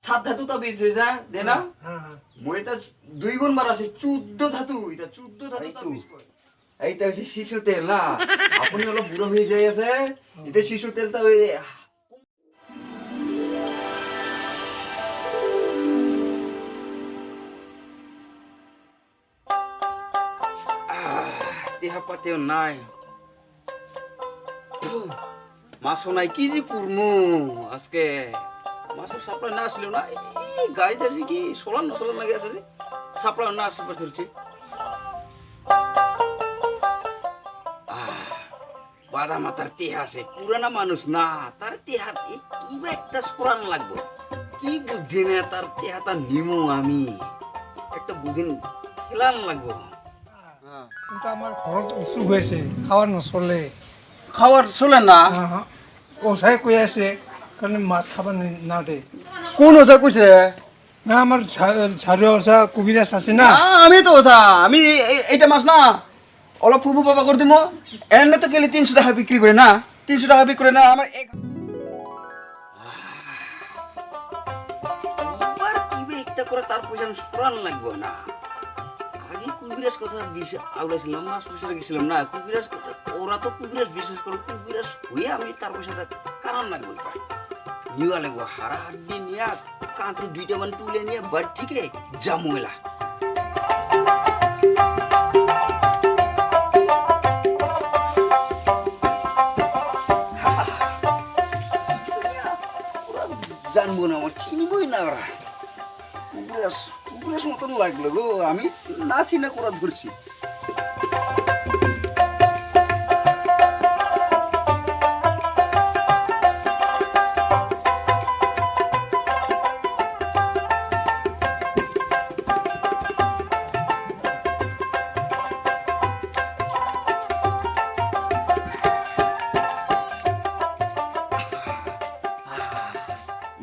সাত ধাতু তা বিছে যা দে না মই তা দুই গুণ বার আছে 14 ধাতু এটা 14 ধাতু তা বিছ কয় এইটা হচ্ছে শিশু তেল না আপনি হলো বুড়ো হয়ে যাই আছে এটা শিশু তেলটা ওই দেহা পাতেও নাই মাছও নাই কি যে করমু আজকে মাছও সাপ্লাই না আসলো না এই গাড়িতে আছে কি সোলান নসলান লাগে আছে যে সাপ্লাই না আসতে ধরছি বাদা মাতার তেহা আছে পুরানা মানুষ না তার তেহা কি বা একটা সোলান লাগবে কি বুদ্ধি না তার তেহাটা নিমু আমি একটা বুদ্ধিন খেলান লাগবো কিন্তু আমার ঘৰত অসুখ হয়েছে খাওয়াৰ নচলে খাওয়াৰ চলে না ওসাই কৈ আছে কাৰণে মাছ খাব না দে কোন ওসা কইছে না আমার ঝাড়ু ওসা কবিরাজ আছে না আমি তো ওসা আমি এইটা মাছ না অলপ ফুফু বাবা করে দিমো এনে তো গেলে 300 টাকা বিক্রি করে না 300 টাকা বিক্রি করে না আমার এক বার কিবে একটা করে তার পয়সা আমি পুরান লাগবে না আগে কুবিরাজ কথা বিষয় আউলাইছিলাম মাছ পয়সা গেছিলাম না কুবিরাজ কথা ওরা তো কুবিরাজ বিশেষ করে কুবিরাজ হয়ে আমি তার পয়সাটা কারণ লাগবে নিয়া লাগবো হারা হাড্ডি নিয়ে কাঁকড়ি দুইটা মান তুলে নিয়ে বাড়ি থেকে জামুলা জানবো না আমার চিনবই না ওরা কুবিরাজ কুবিরাজ মতন লাগলো গো আমি না চিনা করা ধরছি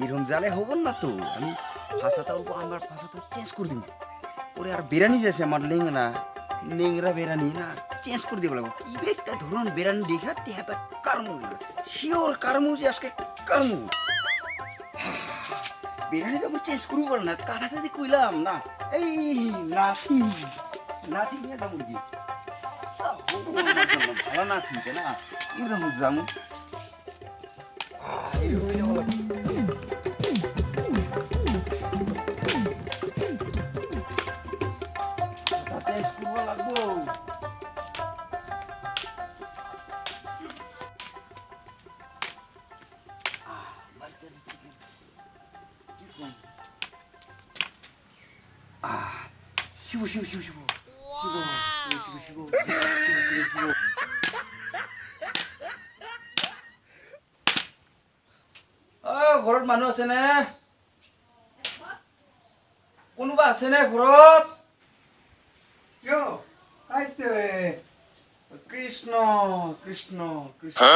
এরকম জালে হব না তো আমি ভাষাটা অল্প আমার ভাষাটা চেঞ্জ করে দিব ওরে আর বেরানি যাচ্ছে আমার লেংরা বেরানি না চেঞ্জ করে দিব লাগবো কি একটা ধরুন বেরানি দেখা তেহাটা কারমু শিওর কারমু যে আজকে কারমু বেরানি তো চেঞ্জ করবো পারে না কথাটা যে কইলাম না এই নাথি নাথি নিয়ে যাবো কি ভালো নাথি না এরকম যাবো শিব শিব শিব শিব শিব শিব শিব ঘৰত মানুহ আছে নে কোনোবা আছে নে ঘৰত কিয় কৃষ্ণ কৃষ্ণ কৃষ্ণ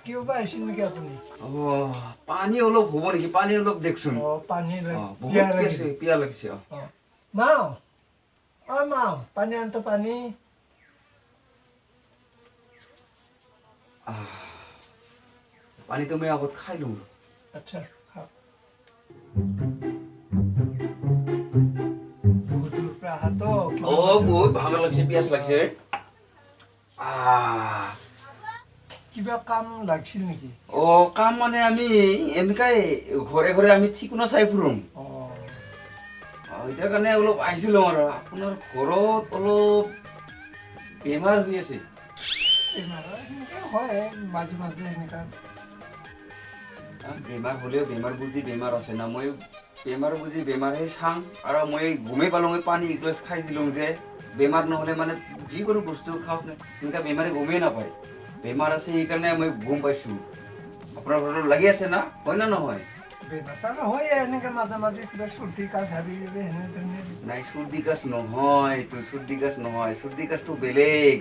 কিয় বা আহিছিল নেকি আপুনি পানী অলপ হ'ব নেকি পানী অলপ দেখচোন পানী পিয়া লাগিছে মাও মাও পানী আনতো পানী পানীটো মই আগত খাই লওঁ আচ্ছা খাওক বহুত দূৰৰ পৰা আহা তো বহুত ভাগৰ লাগিছে পিয়াস লাগিছে কিবা কাম লাগিছিল নেকি কাম মানে আমি এনেকাই ঘৰে ঘৰে আমি ঠিকনা চাই ফুৰোঁ এটাৰ কাৰণে অলপ আহিছিলো আৰু আপোনাৰ ঘৰত অলপ বেমাৰ হৈ আছে হয় মাজে মাজে এনেকা বেমাৰ হ'লেও বেমাৰ বুজি বেমাৰ আছে না মই বেমাৰ বুজি বেমাৰহে চাওঁ আৰু মই গমেই পালোঁ মই পানী এগিলাচ খাই দিলোঁ যে বেমাৰ নহ'লে মানে যিকোনো বস্তু খাওক এনেকুৱা বেমাৰে গমেই নাপায় বেমাৰ আছে সেইকাৰণে মই গম পাইছোঁ আপোনাৰ ঘৰত লাগি আছে না হয় না নহয় বেমাৰটা নহয় এনেকে মাজে মাজে কিবা চৰ্দি কাজ হাবি নাই চৰ্দি কাজ নহয় তো চৰ্দি কাজ নহয় চৰ্দি কাজটো বেলেগ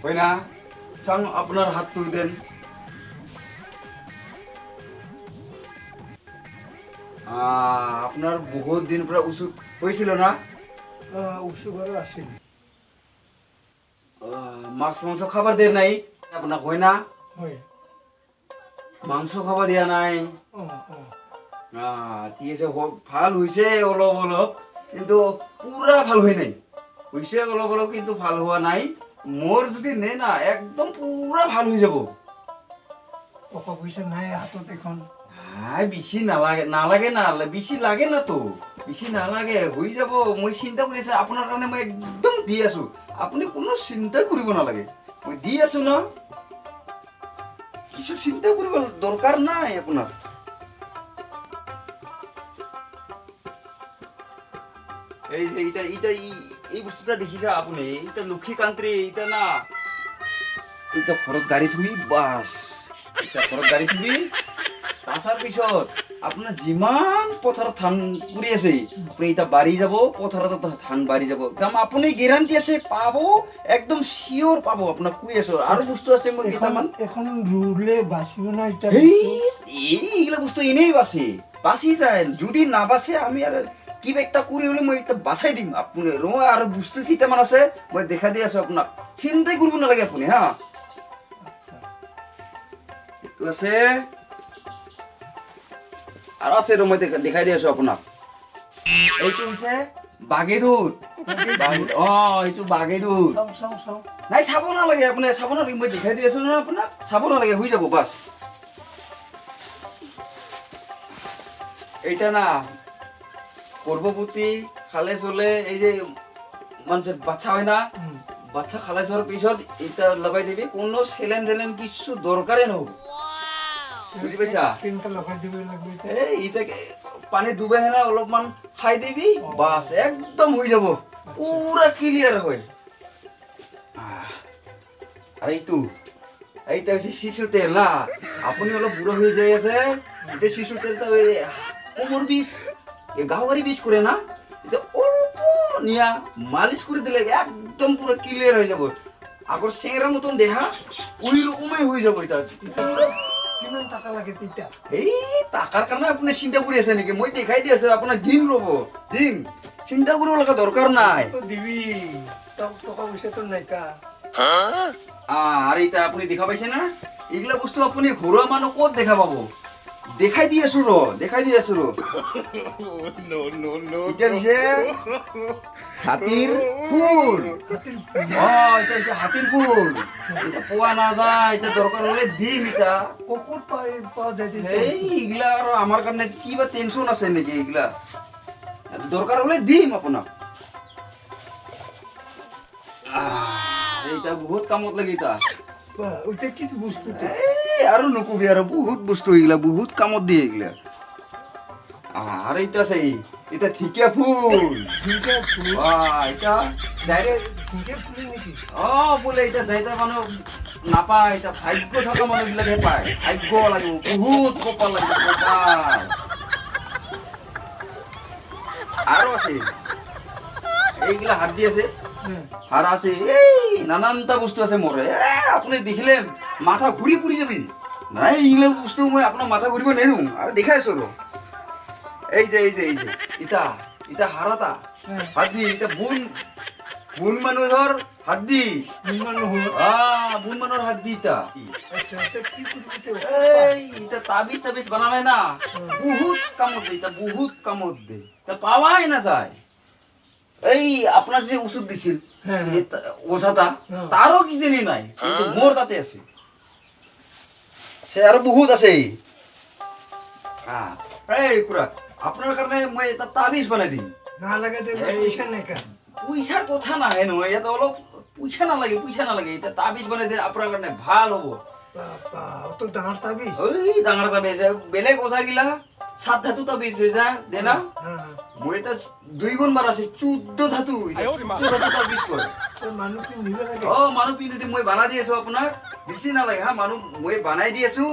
হয় না চাওঁ আপোনাৰ হাতটো দেন আপোনাৰ বহুত দিন পৰা অসুখ হৈছিল না? অসুখ আৰু আছিল। মাছ মাংস খাবার দিয়ে নাই আপনার হয় না? হয়। মাংস খাবার দিয়া নাই। ঠিক আছে, ভাল হয়েছে অলপ অলপ, কিন্তু পুরা ভাল হয় নাই। হয়েছে অলপ অলপ, কিন্তু ভাল হওয়া নাই। মোর যদি নেই না, একদম পুরা ভাল হয়ে যাব। টকা পইচা নাই হাতত এখন। বেশি নালাগে নালাগে না, বেশি লাগে না তো, বেশি নালাগে, হয়ে যাব। মই চিন্তা কৰি আছো আপোনাৰ কাৰণে, মই একদম দি আছো। আপুনি কোনো চিন্তা কৰিব নালাগে, মই দি আছো না। কিছু চিন্তা কৰিব দৰকাৰ নাই আপনাৰ। এই যে এইটা এইটা এই বস্তুটা দেখিছা আপুনি? এইটা লক্ষীকান্ত্ৰী, এইটা না, এইটা ঘৰত গাড়ী থুই বাস, এইটা ঘৰত গাড়ী থুবি। তাছাৰ পিছত আপোনাৰ যিমান পথাৰত ধান কৰি আছে, আপুনি এতিয়া বাঢ়ি যাব, পথাৰত ধান বাঢ়ি যাব। একদম আপুনি গেৰাণ্টি আছে, পাব, একদম চিয়ৰ পাব। আপোনাক কৈ আছো। আৰু বস্তু আছে মই কেইটামান। এখন ৰুলে বাচিব না এতিয়া। এইগুলা বস্তু এনেই বাচি যায়। যদি নাবাচে আমি আৰু কিবা একটা কৰি হলে মই এটা বাচাই দিম। আপুনি আৰু বস্তু কেইটামান আছে, মই দেখা দি আছো আপোনাক, চিন্তাই কৰিব নালাগে আপুনি। হা, এইটো আছে আৰু আছে, মই দেখাই দি আছো আপোনাক। এইটো হৈছে বাঘে দুধ। এইটো বাঘে দুধ। নাই, চাব নালাগে, আপুনি চাব নালাগে, মই দেখাই দি আছো ন আপোনাক। চাব নালাগে, হৈ যাব বাছ। এইটা না গর্ভবতী খালে চলে, এই যে মানুষের বাচ্চা হয় না, বাচ্চা খালে যাওয়ার পিছত এটা লাগাই দিবি। কোনো সেলেন টেলেন কিছু দরকারে নহব, বুঝি পাইছা? এই ইটাকে পানি ডুবে না অলপমান খাই দিবি, বাস একদম হয়ে যাব, পুরা ক্লিয়ার হয়। আর এইটা হচ্ছে শিশু তেল না। আপনি অলপ বুড়ো হয়ে যাই আছে, এটা শিশু তেলটা ওই কোমর বিষ, গাওয়ারি বিষ করে না, এটা অল্প নিয়া মালিশ করে দিলে একদম পুরো ক্লিয়ার হয়ে যাব। আগর সেংরা মতন দেহা ওই রকমই হয়ে যাব। এটা কিমান টাকা লাগে তিতা? এই টাকার কারণে আপনি চিন্তা করে আছে নাকি? মই দেখাই দি আছো, আপনার দিন রব, দিন, চিন্তা করব লাগা দরকার নাই। তো দিবি, টাকা পয়সা তো নাই কা। আর এটা আপনি দেখা পাইছে না? এগুলা বস্তু আপনি ঘরোয়া মানুষ কত দেখা পাবো? দেখাই দি আছো দেখাই দি আছো। এটা হচ্ছে হাতির ফুল। এটা হচ্ছে হাতির ফুল। এটা পোয়া না যায়, এটা দরকার হলে দিম। এটা কত পাওয়া যায়? এইগুলা আর আমার কারণে কিবা টেনশন আছে নাকি? এগুলা দরকার হলে দিম আপনার। এইটা বহুত কামত লাগে। এটা ওইটা কি বস্তু? আৰু নকবি, আৰু বহুত বস্তু, এইগুলা বহুত কামত দিয়ে এগুলা। আর এইটা আছে, এটা ঠিকা ফুল। এটা বোলে এটা যাইতা মানুহ নাপায়, এটা ভাগ্য থকা মানুহ বিলাকে পায়। ভাগ্য লাগিব, বহুত কপাল লাগিব, কপাল। আৰু আছে এইগুলা হাত দি আছে, আর আছে এই নানানটা বস্তু আছে মোরে। আপনি দেখিলে মাথা ঘুরি পুরি যাবি। নাই, এইগুলা বস্তু মই আপনার মাথা ঘুরিব নেরু। আর দেখাই আছো। এই যে ইটা ইটা হারাতা হাতি, এটা বুন মানুহৰ হাতি। বুন মানুহৰ হাতি। ইটা এটা তাবিজ বানালে না, বহুত কামত দে। এটা বহুত কামত দে, তা পাওয়াই না যায়। এই আপনার যে ওষুধ দিছিল ওষাটা, তারও কি জানি নাই, কিন্তু মোর তাতে আছে। সে আরো বহুত আছে। এই পুরা আপনার কারণে মই এটা তাবিজ বানাই দিম। না লাগে পয়সা নাই কা? পয়সার কথা নাই নহয়, এটা অলপ পয়সা নালাগে। এটা তাবিজ বানাই দিলে আপনার কারণে ভাল হব। অত ডাঙৰ তাবিজ? ওই ডাঙৰ তাবিজ, বেলেগ ওষা গিলা 7 ধাতু তাবিজ হয়ে যায় দে না। মই এটা 2 গুণ বার আছে 14 ধাতু। 14 ধাতু তাবিজ করে মানুহ পিন্ধিব লাগে। মানুহ পিন্ধি দিম, মই বানাই দি আছো আপনার। বেশি নালাগে। মানুহ মই বানাই দি আছো।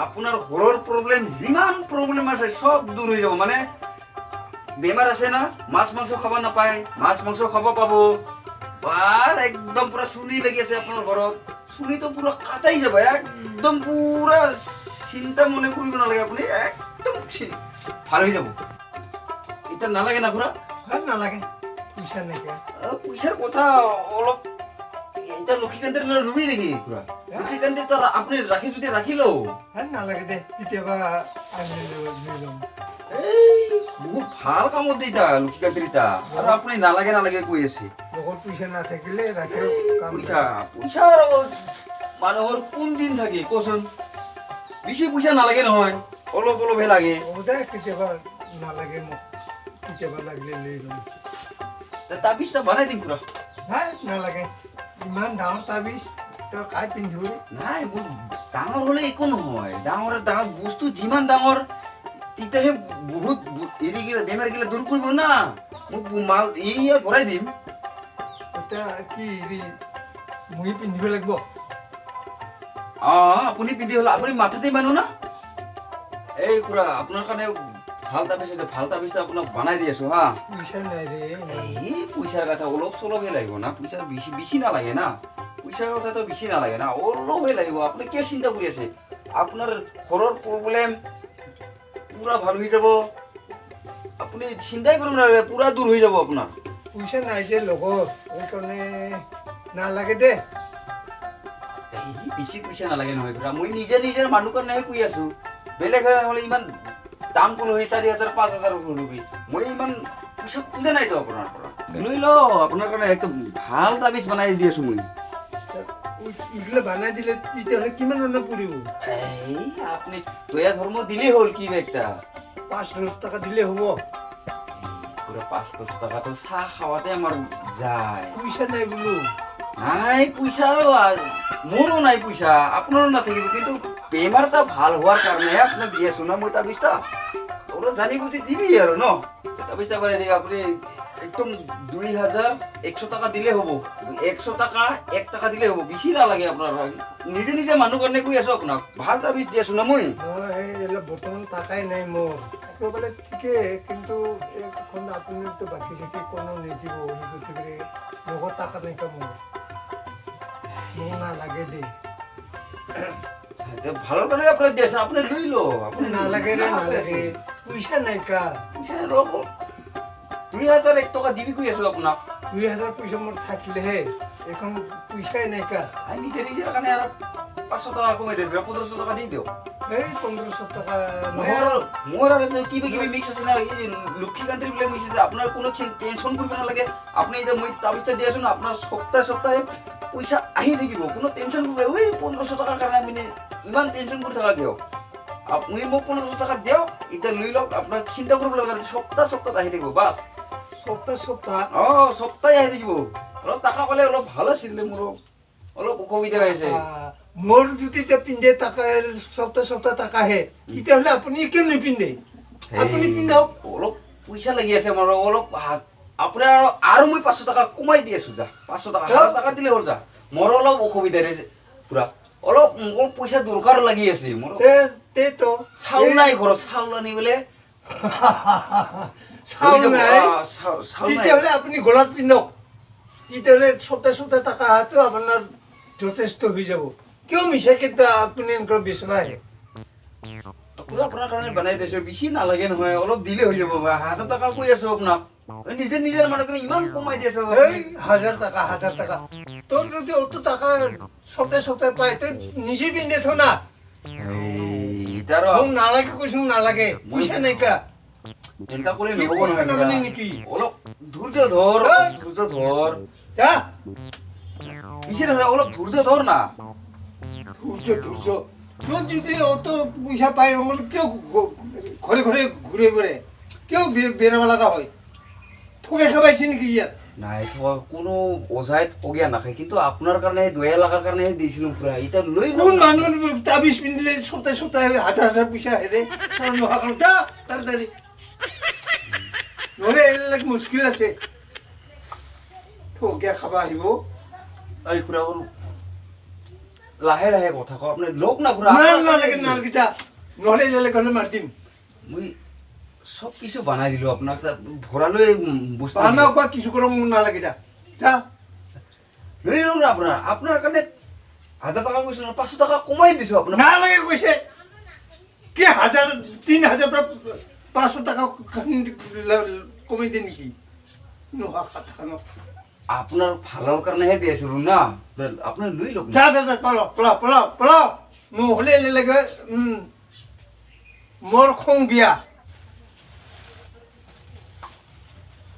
আপনার ঘরের প্রবলেম, যিমান প্রবলেম আছে সব দূর হয়ে যাব। মানে বেমার আছে না, মাছ মাংস খাব নাপায়, মাছ মাংস খাব পাব। বার একদম পুরা শুনি লাগি আছে আপনার ঘরত, শুনি তো পুরো কাটাই যাব। একদম পুরা চিন্তা মনে করব নালাগে। আপনি একদম ভাল হৈ যাব এতিয়া নালাগে না খুৰা ভাল নালাগে পইচা নাইকিয়া পইচাৰ কথা অলপ এটা লক্ষীকান্তেৰ ৰুবি নাকি খুৰা লক্ষীকান্তে তো আপনি রাখি যদি রাখিলো ভাল নালাগে দে কেতিয়াবা আমি লৈ ল'ম এই বহুত ভাল কামত দিতা লক্ষীকান্তের ইটা আৰু আপুনি নালাগে নালাগে কৈ আছে লগত পইচা নাথাকিলে ৰাখিও কাম পইচা পইচা আৰু মানুহৰ কোন দিন থাকে কচোন বেছি পইচা নালাগে নহয় অলপ অলপহে লাগে হ'ব দে কেতিয়াবা নালাগে মোক কেতিয়াবা লাগিলে লৈ ল'ম তাবিজটা বনাই দিম খুৰা নাই নালাগে ইমান ডাঙৰ তাবিজ তই কাই পিন্ধিবি নাই মোৰ ডাঙৰ হ'লে একো নহয় ডাঙৰ ডাঙৰ বস্তু যিমান ডাঙৰ তেতিয়াহে বহুত এৰি গেলে বেমাৰ গেলে দূৰ কৰিব না মোক মাল এই ভৰাই দিম এতিয়া কি হেৰি মই পিন্ধিব লাগিব আপুনি পিন্ধি হ'ল আপুনি মাথাতে মানুহ না এই খুৰা আপোনাৰ কাৰণে ভাল তাবিজটা আপোনাক বনাই দি আছো হা পইচা নাই ৰে এই পইচাৰ কথা অলপ চলপহে লাগিব না পইচা বেছি নালাগে না পইচাৰ কথাটো বেছি নালাগে না অলপহে লাগিব আপুনি কিয় চিন্তা কৰি আছে আপোনাৰ ঘৰৰ প্ৰব্লেম পুৰা ভাল হৈ যাব আপুনি চিন্তাই কৰিব নালাগে পুৰা দূৰ হৈ যাব আপোনাৰ পইচা নাই যে লগত সেইকাৰণে নালাগে দে এই বেছি পইচা নালাগে নহয় খুৰা মই নিজৰ মানুহ কাৰণেহে কৈ আছো বেলেগ হ'লে ইমান দাম কোনো 4,000 5,000 ল'বি মই ইমান পইচা খোজা নাইতো আপোনাৰ পৰা লৈ লওঁ আপোনাৰ কাৰণে একদম ভাল তাবিজ বনাই দি আছো মই এইগুলো বানাই দিলে তেতিয়াহ'লে কিমান মানুহ পৰিব এই আপনি দয়া ধর্ম দিলেই হল কি একটা 5-10 টাকা দিলে হ'ব পুরো 5-10 টাকা তো চা খাওয়াতে আমার যায় পইচা নাই বোলো নাই পয়সা মোরও নাই পয়সা আপনারও না থাকিব কিন্তু বেমারটা ভাল হওয়ার কারণে আপনাকে দিয়েছো না মই তাবিজটা ওরা জানি বুঝি দিবি আর ন তাবিজটা বানাই দিবি আপনি একদম 2,100 টাকা দিলে হবো 100 টাকা 1 টাকা দিলে হবো বেশি না লাগে আপনার নিজে মানুহ কাৰণে কৈ আছো আপোনাক ভাল তাবিজ দিয়েছো না মই এই বৰ্তমান টাকাই নাই মোৰ একেবাৰে ঠিকে কিন্তু এখন আপুনিতো বাকী চাকি কোনো নিদিব সেই গতিকে লগত টাকা নাইকা মোৰ নালাগে দে ভালো কাৰণে আপোনাক দিয়েছে আপুনি লৈ লো আপুনি নালাগে ৰে নালাগে পইচা নাইকা পইচা ৰ'ব 2,001 টকা দিবি কৈ আছো আপোনাক 2,000 পইচা মোৰ থাকিলেহে এখন পইচাই নাইকা আমি নিজেৰ কাৰণে আৰু 500 টাকা কমাই দিওঁ 1,500 টাকা দি দিওঁ এই 1,500 টাকা মোৰ আৰু কিবা মিক্স আছে না এই লক্ষীকান্তেৰ বিলাক মিক্স আছে আপোনাৰ কোনো টেনশন কৰিব নালাগে আপুনি এতিয়া মই তাবিজটা দি আছো না আপোনাৰ সপ্তাহে পইচা আহি থাকিব কোনো টেনশন কৰিব ওই 1,500 টাকাৰ কাৰণে আপুনি ইমান টেনশন কৰি থাকা কিয় আপুনি মোক 1,500 টাকা দিয়ক এতিয়া লৈ লওক আপোনাক চিন্তা কৰিব নালাগে সপ্তাহ আহি থাকিব বাস সপ্তাহ সপ্তাহে আহি থাকিব অলপ টাকা পালে অলপ ভাল আছিল মোৰ অলপ অসুবিধা হৈছে মোৰ যদি পিন্ধে টাকা সপ্তাহ টাকা আহে তেতিয়াহ'লে আপুনি কিয় নিপিন্ধে আপুনি পিন্ধক অলপ পইচা লাগি আছে মোৰ অলপ আপুনি আৰু মই 500 টাকা কমাই দি আছো যা 500 টাকা 1,000 টাকা দিলে হ'ল যা মোৰ অলপ অসুবিধা হৈছে পুৰা অলপ মোৰ পইচা দৰকাৰ লাগি আছে মোৰ তো চাউল নাই ঘৰত চাউল আনিবলে চাউল নাই তেতিয়াহ'লে আপুনি গলাত পিন্ধক তেতিয়াহ'লে সপ্তাহ টাকা অহাটো আপোনাৰ যথেষ্ট হৈ যাব কিয় মিছাকে আপুনি এনেকৈ বিচৰা আহে পুৰা আপোনাৰ কাৰণে বনাই দিছো বেছি নালাগে নহয় অলপ দিলে হৈ যাব 1,000 টাকা কৈ আছো আপোনাক নিজৰ মানুহখিনি ইমান কমাই দি আছো 1,000 টাকা তোৰ যদি অত টাকা সপ্তাহ পায় তই নিজে পিন্ধে থ না মোক নালাগে কৈছো নালাগে পইচা নাইকা এনেকা কৰি নহ'ব নহয় নেকি অলপ ধৈৰ্য ধৰ যা পিছে অলপ ধৈৰ্য ধৰ না ধৈৰ্য তোৰ যদি অত পইচা পায় আমাৰ কিয় ঘৰে ঘূৰি ফুৰে কিয় বেৰাব লগা হয় ঠগে খাবাইছে নেকি ইয়াত নাই কোনো ওজাই ঠগিয়া নাখায় কিন্তু আপোনাৰ কাৰণে দয়া লগাৰ কাৰণে দিছিলো পুৰা এতিয়া লৈ কোন মানুহ তাবিজ পিন্ধিলে সপ্তাহে হাজাৰ পইচা হেৰে যা তাড়াতাড়ি নহ'লে এইবিলাক মুস্কিল আছে ঠগিয়া খাবা আহিব এই খুৰা লাহে লাহে কথা কওঁ আপোনাৰ লগ না খুৰা নালাগে নালগিটা নহ'লে এইবিলাক মাৰি দিম মই সব কিছু বানাই দিলো আপোনাক ভৰালৈ বস্তু বানাওক বা কিছু কৰক মোৰ নালাগে যা লৈ লওঁ না আপোনাৰ কাৰণে 1,000 টাকা কৈছিল 500 টাকা কমাই দিছো আপোনাক নালাগে কৈছে কি 1,000 3,000 পৰা 500 টাকা কমি দিয়ে নেকি নোহোৱা কথা ন আপোনাৰ ভালৰ কাৰণেহে দি আছিলো না আপুনি লৈ লওক যা যা যা পলাও নহ'লে লাগে মোৰ খং বিয়া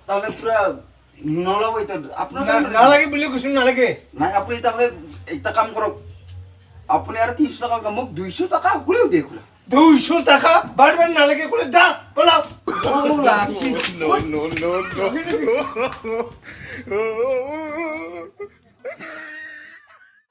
তাহলে পুরা নলাব এটা আপনার নালাগে বুলি কৈছো নালাগে নাই আপনি তাহলে একটা কাম করো আপনি আর 300 টাকা মোক 200 টাকা হলেও দেখো 200 টাকা বারবার নালাগে করে যা পলাও no